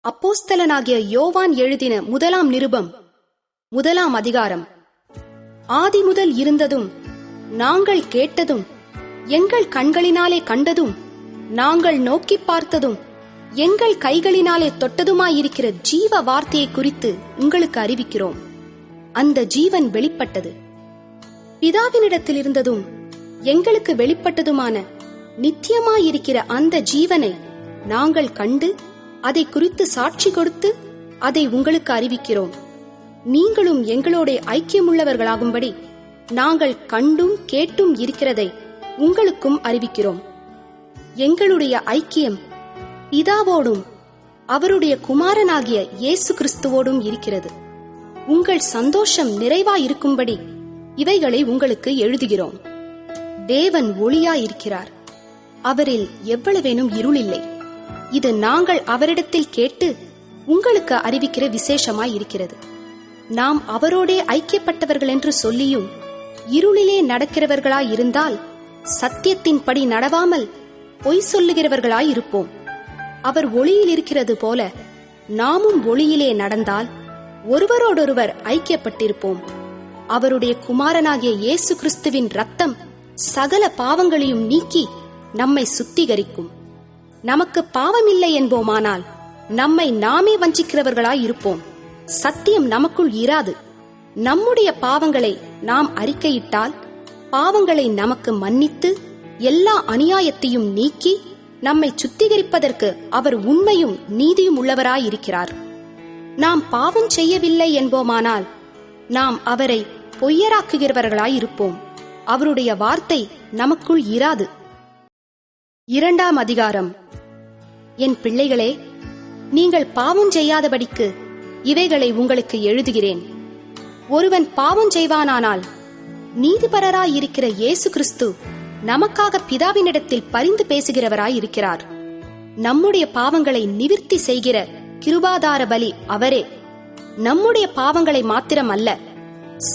அப்போஸ்தலனாகிய யோவான் எழுதின முதலாம் நிருபம் 1ஆம் அதிகாரம். ஆதிமுதல் இருந்ததும் நாங்கள் கேட்டதும் எங்கள் கண்களினாலே கண்டதும் நாங்கள் நோக்கி பார்த்ததும் எங்கள் கைகளினாலே தொட்டதுமாயிருக்கிற ஜீவ வார்த்தையை குறித்து உங்களுக்கு அறிவிக்கிறோம். அந்த ஜீவன் வெளிப்பட்டது, பிதாவினிடத்தில் இருந்ததும் எங்களுக்கு வெளிப்பட்டதுமான நித்தியமாயிருக்கிற அந்த ஜீவனை நாங்கள் கண்டு அதை குறித்து சாட்சி கொடுத்து அதை உங்களுக்கு அறிவிக்கிறோம். நீங்களும் எங்களோட ஐக்கியமுள்ளவர்களாகும்படி நாங்கள் கண்டும் கேட்டும் இருக்கிறதை உங்களுக்கும் அறிவிக்கிறோம். எங்களுடைய ஐக்கியம் பிதாவோடும் அவருடைய குமாரனாகிய இயேசு கிறிஸ்துவோடும் இருக்கிறது. உங்கள் சந்தோஷம் நிறைவாயிருக்கும்படி இவைகளை உங்களுக்கு எழுதுகிறோம். தேவன் ஒளியாயிருக்கிறார், அவரில் எவ்வளவேனும் இருள் இல்லை. இது நாங்கள் அவரிடத்தில் கேட்டு உங்களுக்கு அறிவிக்கிற விசேஷமாயிருக்கிறது. நாம் அவரோடே ஐக்கியப்பட்டவர்கள் என்று சொல்லியும் இருளிலே நடக்கிறவர்களாயிருந்தால் சத்தியத்தின்படி நடவாமல் பொய் சொல்லுகிறவர்களாயிருப்போம். அவர் ஒளியில் இருக்கிறது போல நாமும் ஒளியிலே நடந்தால் ஒருவரோடொருவர் ஐக்கியப்பட்டிருப்போம். அவருடைய குமாரனாகிய இயேசு கிறிஸ்துவின் இரத்தம் சகல பாவங்களையும் நீக்கி நம்மை சுத்திகரிக்கும். நமக்கு பாவமில்லை என்போமானால் நம்மை நாமே வஞ்சிக்கிறவர்களாயிருப்போம். சத்தியம் நமக்குள் இராது. நம்முடைய பாவங்களை நாம் அறிக்கையிட்டால் பாவங்களை நமக்கு மன்னித்து எல்லா அநியாயத்தையும் நீக்கி நம்மை சுத்திகரிப்பதற்கு அவர் உண்மையும் நீதியும் உள்ளவராயிருக்கிறார். நாம் பாவம் செய்யவில்லை என்போமானால் நாம் அவரை பொய்யராக்குகிறவர்களாயிருப்போம். அவருடைய வார்த்தை நமக்குள் இராது. 2ஆம் அதிகாரம். என் பிள்ளைகளே, நீங்கள் பாவம் செய்யாதபடிக்கு இவைகளை உங்களுக்கு எழுதுகிறேன். ஒருவன் பாவம் செய்வானானால் நீதிபரராயிருக்கிற இயேசு கிறிஸ்து நமக்காக பிதாவினிடத்தில் பரிந்து பேசுகிறவராயிருக்கிறார். நம்முடைய பாவங்களை நிவிர்த்தி செய்கிற கிருபாதார பலி அவரே. நம்முடைய பாவங்களை மாத்திரம் அல்ல,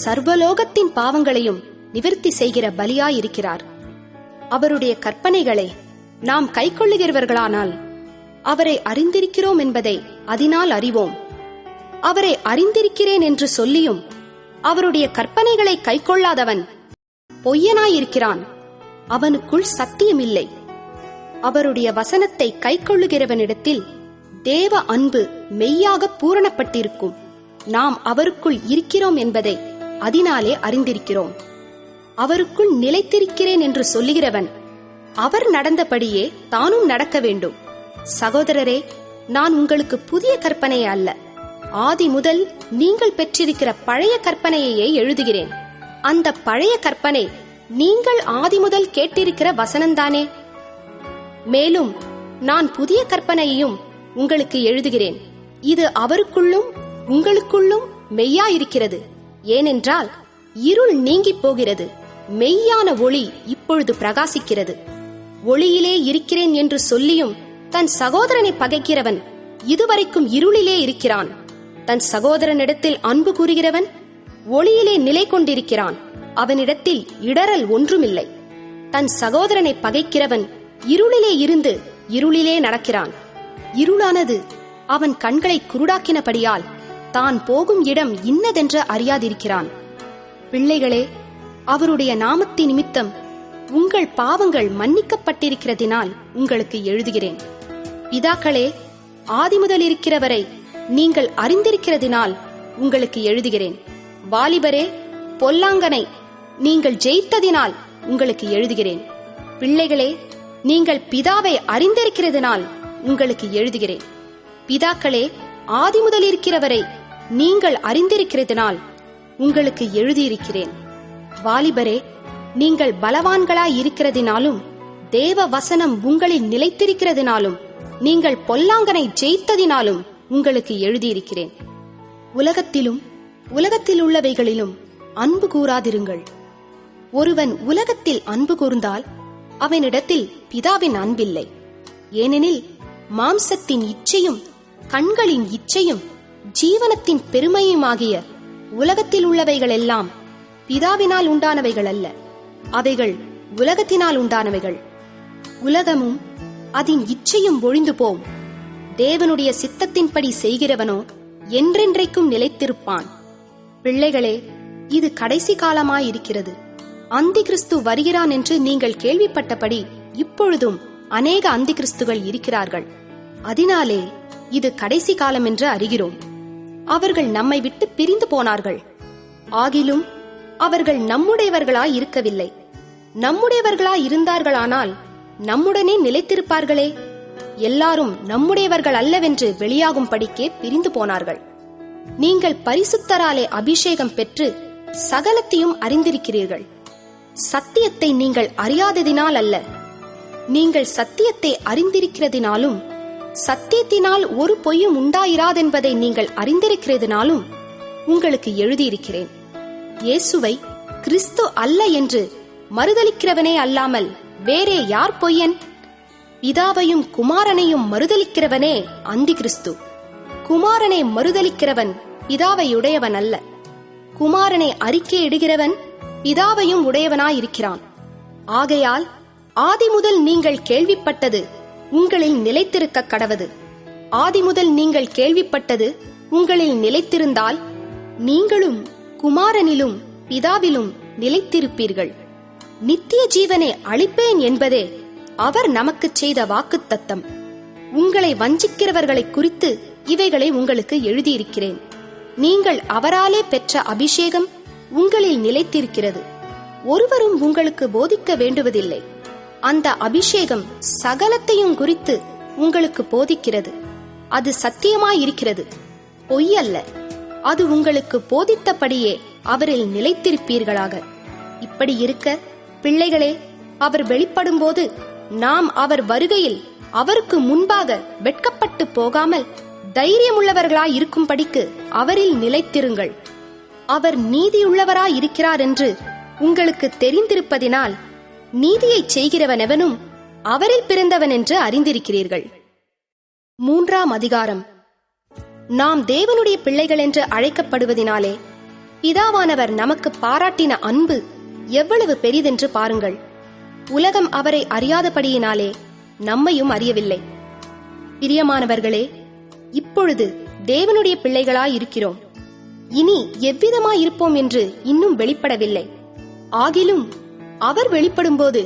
சர்வலோகத்தின் பாவங்களையும் நிவிர்த்தி செய்கிற பலியாயிருக்கிறார். அவருடைய கற்பனைகளை நாம் கைக்கொள்ளுகிறவர்களானால் அவரை அறிந்திருக்கிறோம் என்பதை அதனால் அறிவோம். அவரை அறிந்திருக்கிறேன் என்று சொல்லியும் அவருடைய கற்பனைகளை கைக்கொள்ளாதவன் பொய்யனாயிருக்கிறான், அவனுக்குள் சத்தியமில்லை. அவருடைய வசனத்தை கைக்கொள்ளுகிறவனிடத்தில் தேவ அன்பு மெய்யாக பூரணப்பட்டிருக்கும். நாம் அவருக்குள் இருக்கிறோம் என்பதை அதனாலே அறிந்திருக்கிறோம். அவருக்குள் நிலைத்திருக்கிறேன் என்று சொல்லுகிறவன் அவர் நடந்தபடியே தானும் நடக்க வேண்டும். சகோதரரே, நான் உங்களுக்கு புதிய கற்பனையே அல்ல, ஆதி முதல் நீங்கள் பெற்றிருக்கிற பழைய கற்பனையையே எழுதுகிறேன். அந்த பழைய கற்பனை நீங்கள் ஆதி முதல் கேட்டிருக்கிற வசனம்தானே. மேலும் நான் புதிய கற்பனையையும் உங்களுக்கு எழுதுகிறேன். இது அவருக்குள்ளும் உங்களுக்குள்ளும் மெய்யாயிருக்கிறது. ஏனென்றால் இருள் நீங்கி போகிறது, மெய்யான ஒளி இப்பொழுது பிரகாசிக்கிறது. ஒளியிலே இருக்கிறேன் என்று சொல்லியும் தன் சகோதரனை பகைக்கிறவன் இதுவரைக்கும் இருளிலே இருக்கிறான். தன் சகோதரனிடத்தில் அன்பு கூறுகிறவன் ஒளியிலே நிலை கொண்டிருக்கிறான், அவனிடத்தில் இடறல் ஒன்றுமில்லை. தன் சகோதரனை பகைக்கிறவன் இருளிலே இருந்து இருளிலே நடக்கிறான். இருளானது அவன் கண்களை குருடாக்கினபடியால் தான் போகும் இடம் இன்னதென்று அறியாதிருக்கிறான். பிள்ளைகளே, அவருடைய நாமத்தின் நிமித்தம் உங்கள் பாவங்கள் மன்னிக்கப்பட்டிருக்கிறதினால் உங்களுக்கு எழுதுகிறேன். பிதாக்களே, ஆதிமுதல் இருக்கிறவரை நீங்கள் அறிந்திருக்கிறதினால் உங்களுக்கு எழுதுகிறேன். வாலிபரே, பொல்லாங்கனை நீங்கள் ஜெயித்ததினால் உங்களுக்கு எழுதுகிறேன். பிள்ளைகளே, நீங்கள் பிதாவை அறிந்திருக்கிறதினால் உங்களுக்கு எழுதுகிறேன். பிதாக்களே, ஆதிமுதல் இருக்கிறவரை நீங்கள் அறிந்திருக்கிறதினால் உங்களுக்கு எழுதியிருக்கிறேன். வாலிபரே, நீங்கள் பலவான்களாயிருக்கிறதினாலும் தேவ வசனம் உங்களில் நிலைத்திருக்கிறதினாலும் நீங்கள் பொல்லாங்கனை ஜெயித்ததினாலும் உங்களுக்கு எழுதியிருக்கிறேன். உலகத்திலும் உலகத்தில் உள்ளவைகளிலும் அன்பு கூறாதிருங்கள். ஒருவன் உலகத்தில் அன்பு கூர்ந்தால் அவனிடத்தில் பிதாவின் அன்பில்லை. ஏனெனில் மாம்சத்தின் இச்சையும் கண்களின் இச்சையும் ஜீவனத்தின் பெருமையுமாகிய உலகத்தில் உள்ளவைகள் எல்லாம் பிதாவினால் உண்டானவைகள் அல்ல, அவைகள் உலகத்தினால் உண்டானவைகள். உலகமும் அதன் இச்சையும் ஒழிந்து போம், தேவனுடைய சித்தத்தின்படி செய்கிறவனோ என்றென்றைக்கும் நிலைத்திருப்பான். பிள்ளைகளே, இது கடைசி காலமாயிருக்கிறது. அந்தி கிறிஸ்து வருகிறான் என்று நீங்கள் கேள்விப்பட்டபடி இப்பொழுதும் அநேக அந்தி கிறிஸ்துகள் இருக்கிறார்கள். அதனாலே இது கடைசி காலம் என்று அறிகிறோம். அவர்கள் நம்மை விட்டு பிரிந்து போனார்கள். ஆகிலும் அவர்கள் நம்முடையவர்களாய் இருக்கவில்லை. நம்முடையவர்களாய் இருந்தார்களானால் நம்முடனே நிலைத்திருப்பார்களே. எல்லாரும் நம்முடையவர்கள் அல்லவென்று வெளியாகும்படிக்கே பிரிந்து போனார்கள். நீங்கள் பரிசுத்தராலே அபிஷேகம் பெற்று சகலத்தையும் அறிந்திருக்கிறீர்கள். சத்தியத்தை நீங்கள் அறியாததினால் அல்ல, நீங்கள் சத்தியத்தை அறிந்திருக்கிறதினாலும் சத்தியத்தினால் ஒரு பொய்யும் உண்டாயிராதென்பதை நீங்கள் அறிந்திருக்கிறதினாலும் உங்களுக்கு எழுதியிருக்கிறேன். இயேசுவை கிறிஸ்து அல்ல என்று மறுதலிக்கிறவனே அல்லாமல் வேறே யார் பொய்யன்? பிதாவையும் குமாரனையும் மறுதலிக்கிறவனே அந்தி கிறிஸ்து. குமாரனை மறுதலிக்கிறவன் பிதாவை உடையவன் அல்ல. குமாரனை அறிக்கையிடுகிறவன் பிதாவையும் உடையவனாயிருக்கிறான். ஆகையால் ஆதிமுதல் நீங்கள் கேள்விப்பட்டது உங்களில் நிலைத்திருக்க கடவது. ஆதிமுதல் நீங்கள் கேள்விப்பட்டது உங்களில் நிலைத்திருந்தால் நீங்களும் குமாரனிலும் பிதாவிலும் நிலைத்திருப்பீர்கள். நித்திய ஜீவனை அளிப்பேன் என்பதே அவர் நமக்குச் செய்த வாக்குத்தத்தம். உங்களை வஞ்சிக்கிறவர்களை குறித்து இவைகளை உங்களுக்கு எழுதியிருக்கிறேன். நீங்கள் அவராலே பெற்ற அபிஷேகம் உங்களில் நிலைத்திருக்கிறது. ஒருவரும் உங்களுக்கு போதிக்க வேண்டுவதில்லை. அந்த அபிஷேகம் சகலத்தையும் குறித்து உங்களுக்கு போதிக்கிறது. அது சத்தியமாயிருக்கிறது, பொய்யல்ல. அது உங்களுக்கு போதித்தபடியே அவரில் நிலைத்திருப்பீர்களாக. இப்படி இருக்க பிள்ளைகளே, அவர் வெளிப்படும்போது நாம் அவர் வருகையில் அவருக்கு முன்பாக வெட்கப்பட்டு போகாமல் தைரியமுள்ளவர்களாய் இருக்கும்படிக்கு அவரில் நிலைத்திருங்கள். அவர் நீதியுள்ளவராய் இருக்கிறார் என்று உங்களுக்கு தெரிந்திருப்பதினால் நீதியை செய்கிறவனெவனும் அவரில் பிறந்தவன் என்று அறிந்திருக்கிறீர்கள். 3ஆம் அதிகாரம். நாம் தேவனுடைய பிள்ளைகள் என்று அழைக்கப்படுவதினாலே பிதாவானவர் நமக்கு பாராட்டின அன்பு எவ்வளவு பெரிதென்று பாருங்கள். உலகம் அவரை அறியாதபடியினாலே நம்மையும் அறியவில்லை. பிரியமானவர்களே, இப்பொழுது தேவனுடைய பிள்ளைகளாய் இருக்கிறோம். இனி எவ்விதமாயிருப்போம் என்று இன்னும் வெளிப்படவில்லை. ஆகிலும் அவர் வெளிப்படும்போது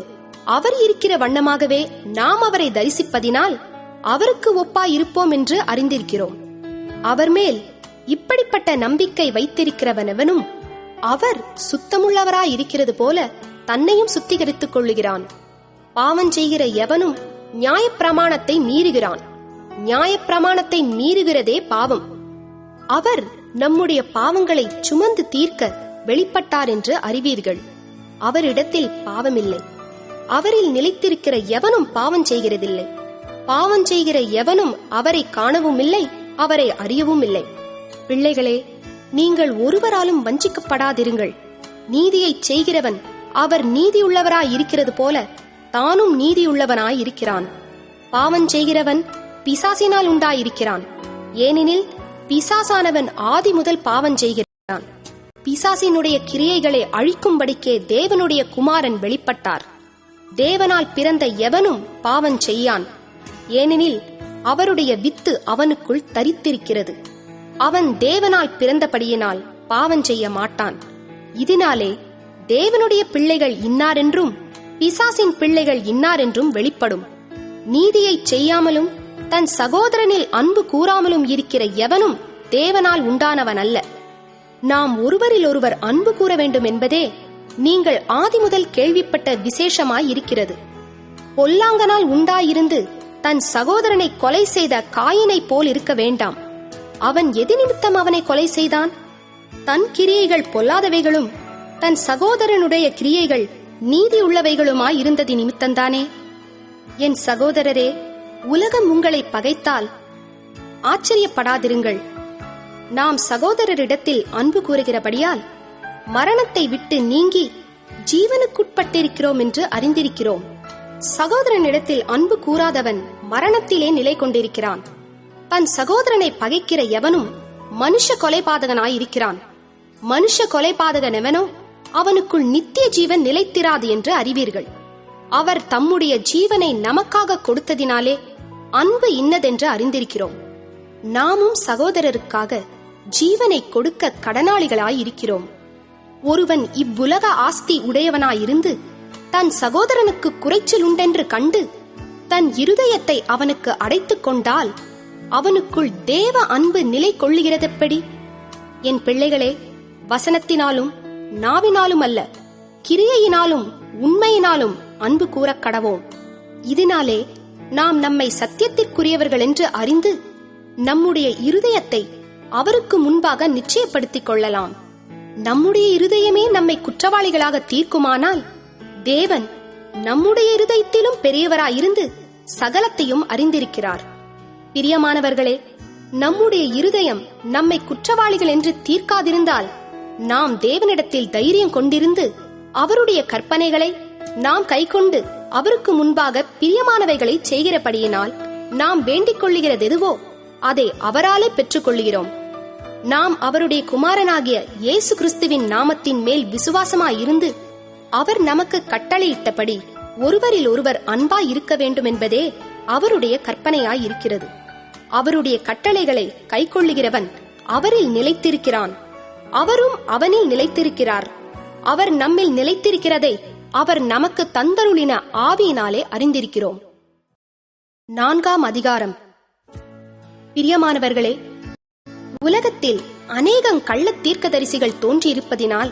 அவர் இருக்கிற வண்ணமாகவே நாம் அவரை தரிசிப்பதினால் அவருக்கு ஒப்பாயிருப்போம் என்று அறிந்திருக்கிறோம். அவர் மேல் இப்படிப்பட்ட நம்பிக்கை வைத்திருக்கிறவனவனும் அவர் சுத்தமுள்ளவராயிருக்கிறது போல தன்னையும் சுத்திகரித்துக் கொள்ளுகிறான். பாவம் செய்கிற எவனும் நியாயப்பிரமாணத்தை மீறுகிறான். நியாயப்பிரமாணத்தை மீறுகிறதே பாவம். அவர் நம்முடைய பாவங்களை சுமந்து தீர்க்க வெளிப்பட்டார் என்று அறிவீர்கள். அவரிடத்தில் பாவமில்லை. அவரில் நிலைத்திருக்கிற எவனும் பாவம் செய்கிறதில்லை. பாவம் செய்கிற எவனும் அவரை காணவும் இல்லை, அவரை அறியவும் இல்லை. பிள்ளைகளே, நீங்கள் ஒருவராலும் வஞ்சிக்கப்படாதிருங்கள். நீதியை செய்கிறவன் அவர் நீதியுள்ளவராய் இருக்கிறது போல தானும் நீதியுள்ளவனாய் இருக்கிறான். பாவம் செய்கிறவன் பிசாசினால் உண்டாயிருக்கிறான். ஏனெனில் பிசாசானவன் ஆதி முதல் பாவம் செய்கிறான். பிசாசினுடைய கிரியைகளை அழிக்கும்படிக்கே தேவனுடைய குமாரன் வெளிப்பட்டார். தேவனால் பிறந்த எவனும் பாவம் செய்யான். ஏனெனில் அவருடைய வித்து அவனுக்குள் தரித்திருக்கிறது. அவன் தேவனால் பிறந்தபடியினால் பாவம் செய்ய மாட்டான். இதனாலே தேவனுடைய பிள்ளைகள் இன்னாரென்றும் பிசாசின் பிள்ளைகள் இன்னாரென்றும் வெளிப்படும். நீதியை செய்யாமலும் தன் சகோதரனில் அன்பு கூறாமலும் இருக்கிற எவனும் தேவனால் உண்டானவன் அல்ல. நாம் ஒருவரில் ஒருவர் அன்பு கூற வேண்டும் என்பதே நீங்கள் ஆதிமுதல் கேள்விப்பட்ட விசேஷமாய் இருக்கிறது. பொல்லாங்கனால் உண்டாயிருந்து தன் சகோதரனை கொலை செய்த காயினை போல் இருக்க வேண்டாம். அவன் எது நிமித்தம் அவனை கொலை செய்தான்? தன் கிரியைகள் பொல்லாதவைகளும் தன் சகோதரனுடைய கிரியைகள் நீதி உள்ளவைகளுமாய் இருந்தது நிமித்தந்தானே. என் சகோதரரே, உலகம் உங்களை பகைத்தால் ஆச்சரியப்படாதிருங்கள். நாம் சகோதரரிடத்தில் அன்பு கூறுகிறபடியால் மரணத்தை விட்டு நீங்கி ஜீவனுக்குட்பட்டிருக்கிறோம் என்று அறிந்திருக்கிறோம். சகோதரனிடத்தில் அன்பு கூறாதவன் மரணத்திலே நிலை கொண்டிருக்கிறான். தன் சகோதரனை பகைக்கிற எவனும் மனுஷ கொலைபாதகனாயிருக்கிறான். மனுஷ கொலைபாதகன் எவனோ அவனுக்குள் நித்திய ஜீவன் நிலைத்திராது என்று அறிவீர்கள். அவர் தம்முடைய ஜீவனை நமக்காக கொடுத்ததினாலே அன்பு இன்னதென்று அறிந்திருக்கிறோம். நாமும் சகோதரருக்காக ஜீவனை கொடுக்க கடனாளிகளாயிருக்கிறோம். ஒருவன் இவ்வுலக ஆஸ்தி உடையவனாயிருந்து தன் சகோதரனுக்கு குறைச்சல் உண்டென்று கண்டு தன் இருதயத்தை அவனுக்கு அடைத்துக் கொண்டால் அவனுக்குள் தேவ அன்பு நிலை கொள்ளுகிறதெப்படி? என் பிள்ளைகளே, வசனத்தினாலும் நாவினாலும் அல்ல, கிரியையினாலும் உண்மையினாலும் அன்பு கூறக் கடவோம். இதனாலே நாம் நம்மை சத்தியத்திற்குரியவர்கள் என்று அறிந்து நம்முடைய இருதயத்தை அவருக்கு முன்பாக நிச்சயப்படுத்திக் கொள்ளலாம். நம்முடைய இருதயமே நம்மை குற்றவாளிகளாக தீர்க்குமானால் தேவன் நம்முடைய இருதயத்திலும் பெரியவராயிருந்து சகலத்தையும் அறிந்திருக்கிறார். பிரியமானவர்களே, நம்முடைய இருதயம் நம்மை குற்றவாளிகள் என்று தீர்க்காதிருந்தால் நாம் தேவனிடத்தில் தைரியம் கொண்டிருந்து அவருடைய கற்பனைகளை நாம் கைக்கொண்டு அவருக்கு முன்பாக பிரியமானவைகளை செய்கிறபடியினால் நாம் வேண்டிக் கொள்ளுகிறது எதுவோ அதை அவராலே பெற்றுக் கொள்ளுகிறோம். நாம் அவருடைய குமாரனாகிய இயேசு கிறிஸ்துவின் நாமத்தின் மேல் விசுவாசமாயிருந்து அவர் நமக்கு கட்டளையிட்டபடி ஒருவரில் ஒருவர் அன்பாய் இருக்க வேண்டும் என்பதே அவருடைய கற்பனையாயிருக்கிறது. அவருடைய கட்டளைகளை கைக்கொள்ளுகிறவன் அவரில் நிலைத்திருக்கிறான், அவரும் அவனில் நிலைத்திருக்கிறார். அவர் நம்மில் நிலைத்திருக்கிறதை அவர் நமக்கு தந்தருளின ஆவியினாலே அறிந்திருக்கிறோம். 4ஆம் அதிகாரம். பிரியமானவர்களே, உலகத்தில் அநேகம் கள்ளத் தீர்க்கதரிசிகள் தோன்றியிருப்பதினால்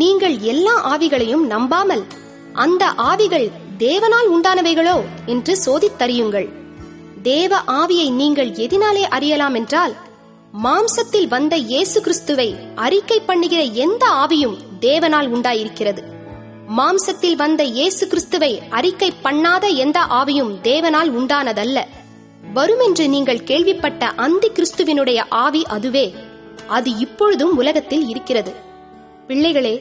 நீங்கள் எல்லா ஆவிகளையும் நம்பாமல் அந்த ஆவிகள் தேவனால் உண்டானவைகளோ என்று சோதித்தறியுங்கள். தேவ ஆவியை நீங்கள் எதினாலே அறியலாம் என்றால், மாம்சத்தில் வந்த இயேசு கிறிஸ்துவை அறிக்கை பண்ணுகிற எந்த ஆவியும் தேவனால் உண்டாயிருக்கிறது. மாம்சத்தில் வந்த இயேசு கிறிஸ்துவை அறிக்கை பண்ணாத எந்த ஆவியும் தேவனால் உண்டானதல்ல. வருமென்று நீங்கள் கேள்விப்பட்ட அந்தி கிறிஸ்துவினுடைய ஆவி அதுவே. அது இப்பொழுதும் உலகத்தில் இருக்கிறது. பிள்ளைகளே,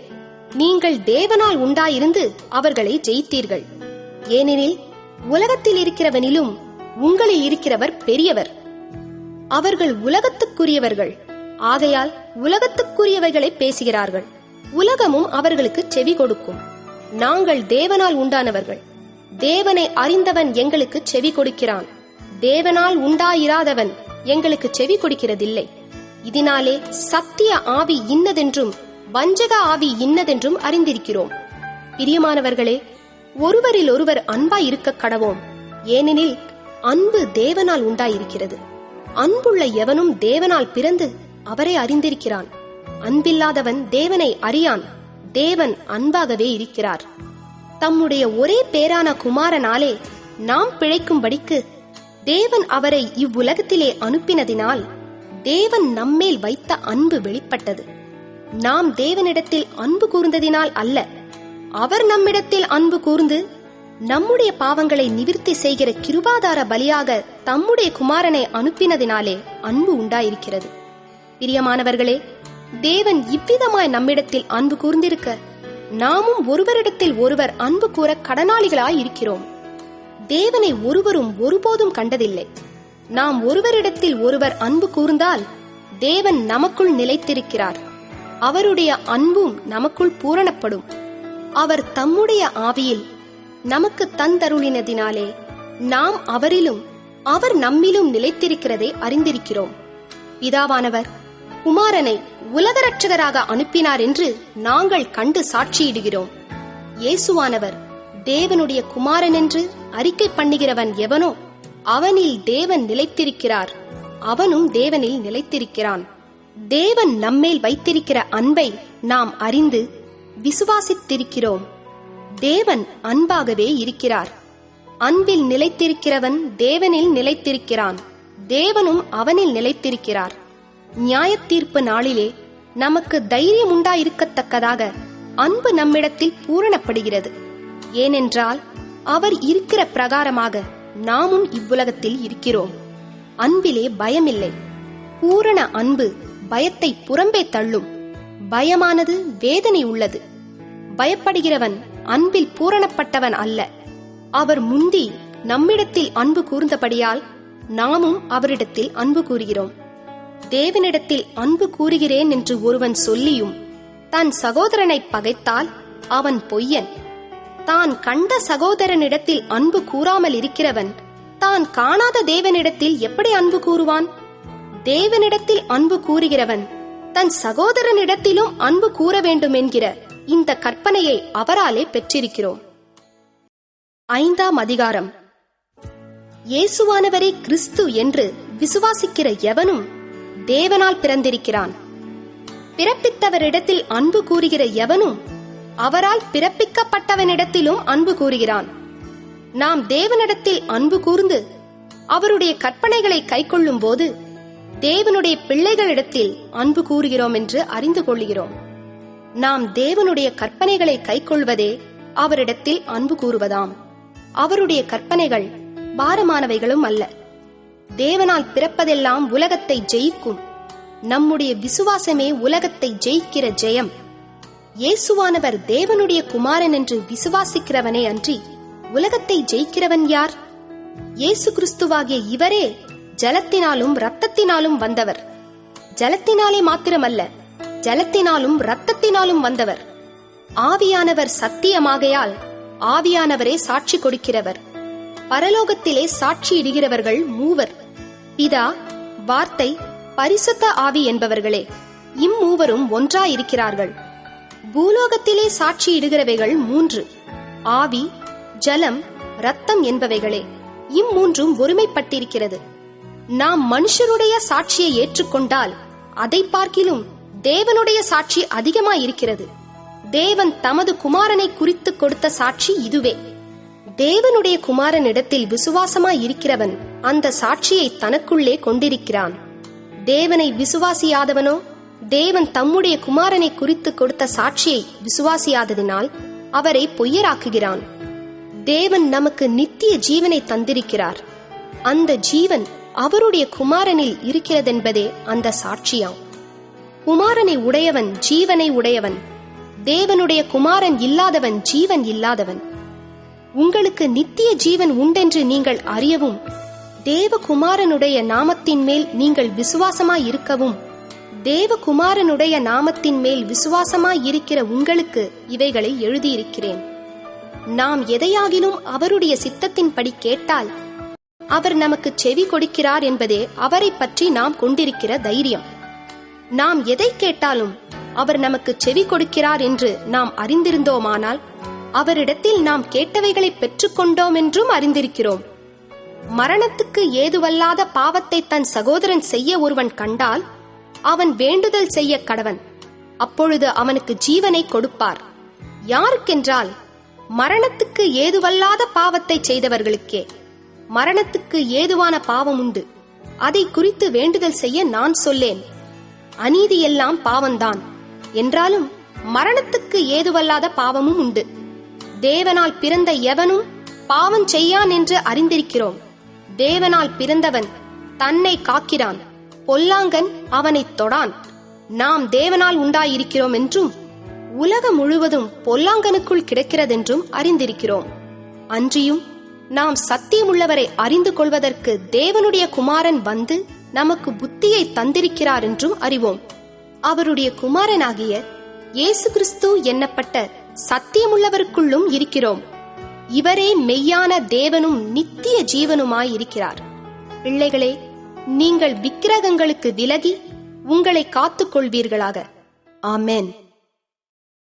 நீங்கள் தேவனால் உண்டாயிருந்து அவர்களை ஜெயித்தீர்கள். ஏனெனில் உலகத்தில் இருக்கிறவனிலும் உங்களில் இருக்கிறவர் பெரியவர். அவர்கள் உலகத்துக்குரியவர்கள், ஆகையால் உலகத்துக்குரியவைகளை பேசுகிறார்கள். உலகமும் அவர்களுக்கு செவி கொடுக்கும். நாங்கள் தேவனால் உண்டானவர்கள். தேவனை அறிந்தவன் எங்களுக்கு செவி கொடுக்கிறான். தேவனால் உண்டாயிராதவன் எங்களுக்கு செவி கொடுக்கிறதில்லை. இதனாலே சத்திய ஆவி இன்னதென்றும் வஞ்சக ஆவி இன்னதென்றும் அறிந்திருக்கிறோம். பிரியமானவர்களே, ஒருவரில் ஒருவர் அன்பாய் இருக்க கடவோம். ஏனெனில் அன்பு தேவனால் உண்டாயிருக்கிறது. அன்புள்ள எவனும் தேவனால் பிறந்து அவரை அறிந்திருக்கிறான். அன்பில்லாதவன் தேவனை அறியான். தேவன் அன்பாகவே இருக்கிறார். தம்முடைய ஒரே பேரான குமாரனாலே நாம் பிழைக்கும்படிக்கு தேவன் அவரை இவ்வுலகத்திலே அனுப்பினதினால் தேவன் நம்மேல் வைத்த அன்பு வெளிப்பட்டது. நாம் தேவனிடத்தில் அன்பு கூர்ந்ததினால் அல்ல, அவர் நம்மிடத்தில் அன்பு கூர்ந்து நம்முடைய பாவங்களை நிவிர்த்தி செய்கிற கிருபாதார பலியாக தம்முடைய குமாரனை அனுப்பினதினாலே அன்பு உண்டாயிருக்கிறது. பிரியமானவர்களே, தேவன் இவ்விதமாய் நம்மிடத்தில் அன்பு கூர்ந்திருக்க நாமும் ஒருவரிடத்தில் ஒருவர் அன்பு கூற கடனாளிகளாய் இருக்கிறோம். தேவனை ஒருவரும் ஒருபோதும் கண்டதில்லை. நாம் ஒருவரிடத்தில் ஒருவர் அன்பு கூர்ந்தால் தேவன் நமக்குள் நிலைத்திருக்கிறார். அவருடைய அன்பும் நமக்குள் பூரணப்படும். அவர் தம்முடைய ஆவியில் நமக்கு தந்தருளினதினாலே நாம் அவரிலும் அவர் நம்மிலும் நிலைத்திருக்கிறதை அறிந்திருக்கிறோம். பிதாவானவர் குமாரனை உலக இரட்சகராக அனுப்பினார் என்று நாங்கள் கண்டு சாட்சியிடுகிறோம். இயேசுவானவர் தேவனுடைய குமாரன் என்று அறிக்கை பண்ணுகிறவன் எவனோ அவனில் தேவன் நிலைத்திருக்கிறார், அவனும் தேவனில் நிலைத்திருக்கிறான். தேவன் நம்மேல் வைத்திருக்கிற அன்பை நாம் அறிந்து விசுவாசித்திருக்கிறோம். தேவன் அன்பாகவே இருக்கிறார். அன்பில் நிலைத்திருக்கிறவன் தேவனில் நிலைத்திருக்கிறான், தேவனும் அவனில் நிலைத்திருக்கிறார். நியாயத்தீர்ப்பு நாளிலே நமக்கு தைரியம் உண்டாயிருக்கத்தக்கதாக அன்பு நம்மிடத்தில் பூரணப்படுகிறது. ஏனென்றால் அவர் இருக்கிற பிரகாரமாக நாமும் இவ்வுலகத்தில் இருக்கிறோம். அன்பிலே பயமில்லை. பூரண அன்பு பயத்தை புறம்பே தள்ளும். பயமானது வேதனை உள்ளது. பயப்படுகிறவன் அன்பில் பூரணப்பட்டவன் அல்ல. அவர் முந்தி நம்மிடத்தில் அன்பு கூர்ந்தபடியால் நாமும் அவரிடத்தில் அன்பு கூறுகிறோம். தேவனிடத்தில் அன்பு கூறுகிறேன் என்று ஒருவன் சொல்லியும் தன் சகோதரனை பகைத்தால் அவன் பொய்யன். தான் கண்ட சகோதரனிடத்தில் அன்பு கூறாமல் இருக்கிறவன் தான் காணாத தேவனிடத்தில் எப்படி அன்பு கூறுவான்? தேவனிடத்தில் அன்பு கூறுகிறவன் தன் சகோதரனிடத்திலும் அன்பு கூற வேண்டும் என்கிற இந்த கற்பனையை அவராலே பெற்றிருக்கிறோம். 5ஆம் அதிகாரம். இயேசுவானவரே கிறிஸ்து என்று விசுவாசிக்கிற எவனும் தேவனால் பிறந்திருக்கிறான். பிறப்பித்தவரிடத்தில் அன்பு கூறுகிற எவனும் அவரால் பிறப்பிக்கப்பட்டவனிடத்திலும் அன்பு கூறுகிறான். நாம் தேவனிடத்தில் அன்பு கூர்ந்து அவருடைய கற்பனைகளை கைக்கொள்ளும் போது தேவனுடைய பிள்ளைகளிடத்தில் அன்பு கூறுகிறோம் என்று அறிந்து கொள்கிறோம். நாம் தேவனுடைய கற்பனைகளை கைக்கொள்வதே அவரிடத்தில் அன்பு கூறுவதாம். அவருடைய கற்பனைகள் பாரமானவைகளும் அல்ல. தேவனால் பிறப்பதெல்லாம் உலகத்தை ஜெயிக்கும். நம்முடைய விசுவாசமே உலகத்தை ஜெயிக்கிற ஜெயம். இயேசுவானவர் தேவனுடைய குமாரன் என்று விசுவாசிக்கிறவனே அன்றி உலகத்தை ஜெயிக்கிறவன் யார்? இயேசு கிறிஸ்துவாகிய இவரே ஜலத்தினாலும் இரத்தத்தினாலும் வந்தவர். ஜலத்தினாலே மாத்திரமல்ல, ஜலத்தினாலும் இரத்தத்தினாலும் வந்தவர். ஆவியானவர் சத்தியமாகையால் ஆவியானவரே சாட்சி கொடுக்கிறவர். பரலோகத்திலே சாட்சியிடுகிறவர்கள் மூவர், பிதா, வார்த்தை, பரிசுத்த ஆவி என்பவர்களே. இம்மூவரும் ஒன்றாயிருக்கிறார்கள். பூலோகத்திலே சாட்சியிடுகிறவைகள் 3, ஆவி, ஜலம், இரத்தம் என்பவைகளே. இம்மூன்றும் ஒருமைப்பட்டிருக்கிறது. நாம் மனுஷருடைய சாட்சியை ஏற்றுக்கொண்டால் அதை பார்க்கிலும் தேவனுடைய சாட்சி அதிகமாயிருக்கிறது. தேவன் தமது குமாரனை குறித்து கொடுத்த சாட்சி இதுவே. தேவனுடைய குமாரனிடத்தில் விசுவாசமாயிருக்கிறவன் அந்த சாட்சியை தனக்குள்ளே கொண்டிருக்கிறான். தேவனை விசுவாசியாதவனோ தேவன் தம்முடைய குமாரனை குறித்து கொடுத்த சாட்சியை விசுவாசியாததினால் அவரை பொய்யராக்குகிறான். தேவன் நமக்கு நித்திய ஜீவனை தந்திருக்கிறார். அந்த ஜீவன் அவருடைய குமாரனில் இருக்கிறதென்பதே அந்த சாட்சியாம். குமாரனை உடையவன் ஜீவனை உடையவன். தேவனுடைய குமாரன் இல்லாதவன் ஜீவன் இல்லாதவன். உங்களுக்கு நித்திய ஜீவன் உண்டென்று நீங்கள் அறியவும் தேவகுமாரனுடைய நாமத்தின் மேல் நீங்கள் விசுவாசமாயிருக்கவும் தேவகுமாரனுடைய நாமத்தின் மேல் விசுவாசமாயிருக்கிற உங்களுக்கு இவைகளை எழுதியிருக்கிறேன். நாம் எதையாகிலும் அவருடைய சித்தத்தின்படி கேட்டால் அவர் நமக்கு செவி கொடுக்கிறார் என்பதே அவரை பற்றி நாம் கொண்டிருக்கிற தைரியம். நாம் எதை கேட்டாலும் அவர் நமக்கு செவி கொடுக்கிறார் என்று நாம் அறிந்திருந்தோமானால் அவரிடத்தில் நாம் கேட்டவைகளை பெற்றுக்கொண்டோம் என்றும் அறிந்திருக்கிறோம். மரணத்துக்கு ஏதுவல்லாத பாவத்தை தன் சகோதரன் செய்ய ஒருவன் கண்டால் அவன் வேண்டுதல் செய்ய கடவன். அப்பொழுது அவனுக்கு ஜீவனை கொடுப்பார். யாருக்கென்றால் மரணத்துக்கு ஏதுவல்லாத பாவத்தை செய்தவர்களுக்கே. மரணத்துக்கு ஏதுவான பாவம் உண்டு, அதை குறித்து வேண்டுதல் செய்ய நான் சொல்லேன். அநீதியெல்லாம் பாவம்தான் என்றாலும் மரணத்துக்கு ஏதுவல்லாத பாவமும் உண்டு. தேவனால் பிறந்த எவனும் பாவம் செய்யான் என்று அறிந்திருக்கிறோம். தேவனால் பிறந்தவன் தன்னை காக்கிறான், பொல்லாங்கன் அவனை தொடான். நாம் தேவனால் உண்டாயிருக்கிறோம் என்றும் உலகம் முழுவதும் பொல்லாங்கனுக்குள் கிடக்கிறதென்றும் அறிந்திருக்கிறோம். அன்றியும் நாம் சத்தியமுள்ளவரை அறிந்து கொள்வதற்கு தேவனுடைய குமாரன் வந்து நமக்கு புத்தியை தந்திருக்கிறார் என்றும் அறிவோம். அவருடைய குமாரனாகிய இயேசு கிறிஸ்து என்னப்பட்ட சத்தியமுள்ளவருக்குள்ளும் இருக்கிறோம். இவரே மெய்யான தேவனும் நித்திய ஜீவனுமாயிருக்கிறார். பிள்ளைகளே, நீங்கள் விக்கிரகங்களுக்கு விலகி உங்களை காத்துக் கொள்வீர்களாக. ஆமென்.